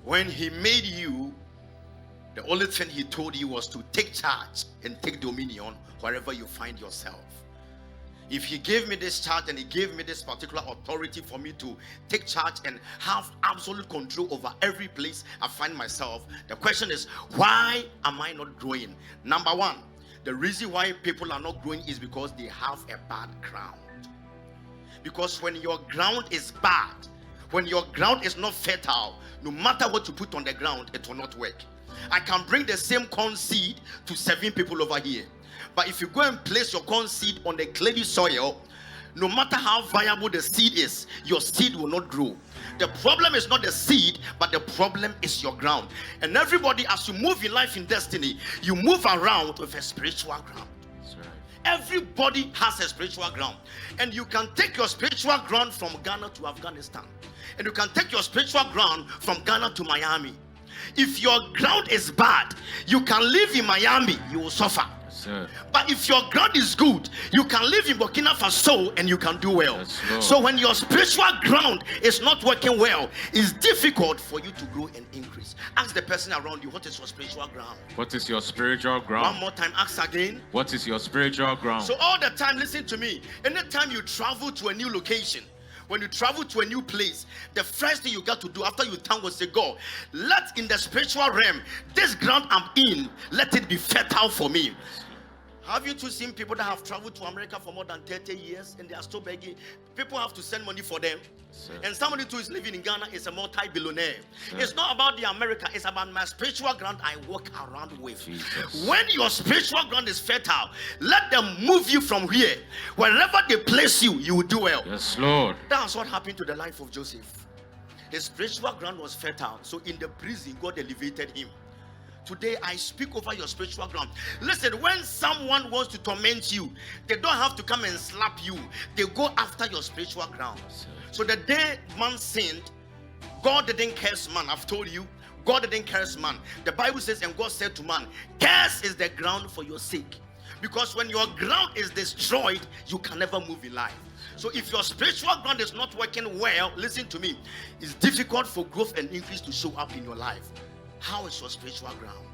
When he made you, the only thing he told you was to take charge and take dominion wherever you find yourself. If he gave me this charge and he gave me this particular authority for me to take charge and have absolute control over every place I find myself, the question is, why am I not growing? Number one, the reason why people are not growing is because they have a bad ground. Because when your ground is bad, when your ground is not fertile, no matter what you put on the ground, it will not work. I can bring the same corn seed to 7 people over here. But if you go and place your corn seed on the clayey soil, no matter how viable the seed is, your seed will not grow. The problem is not the seed, but the problem is your ground. And everybody, as you move in life in destiny, you move around with a spiritual ground. That's right. Everybody has a spiritual ground. And you can take your spiritual ground from Ghana to Afghanistan. And you can take your spiritual ground from Ghana to Miami. If your ground is bad, you can live in Miami, you will suffer. Yes, but if your ground is good, you can live in Burkina Faso and you can do well. Yes, so when your spiritual ground is not working well, it's difficult for you to grow and increase. Ask the person around you, what is your spiritual ground? What is your spiritual ground? One more time, ask again. What is your spiritual ground? So all the time, listen to me. Anytime you travel to a new location, when you travel to a new place, the first thing you got to do after you thank God, say, God, let in the spiritual realm, this ground I'm in, let it be fertile for me. Have you two seen people that have traveled to America for more than 30 years and they are still begging? People have to send money for them. Sir. And somebody who is living in Ghana is a multi-billionaire. It's not about the America, it's about my spiritual ground I walk around with. Jesus. When your spiritual ground is fertile, let them move you from here. Wherever they place you, you will do well. Yes, Lord. That's what happened to the life of Joseph. His spiritual ground was fertile. So in the prison, God elevated him. Today, I speak over your spiritual ground. Listen, when someone wants to torment you, they don't have to come and slap you. They go after your spiritual ground. So the day man sinned, God didn't curse man. I've told you, God didn't curse man. The Bible says, and God said to man, curse is the ground for your sake. Because when your ground is destroyed, you can never move in life. So if your spiritual ground is not working well, listen to me, it's difficult for growth and increase to show up in your life. How is your spiritual ground?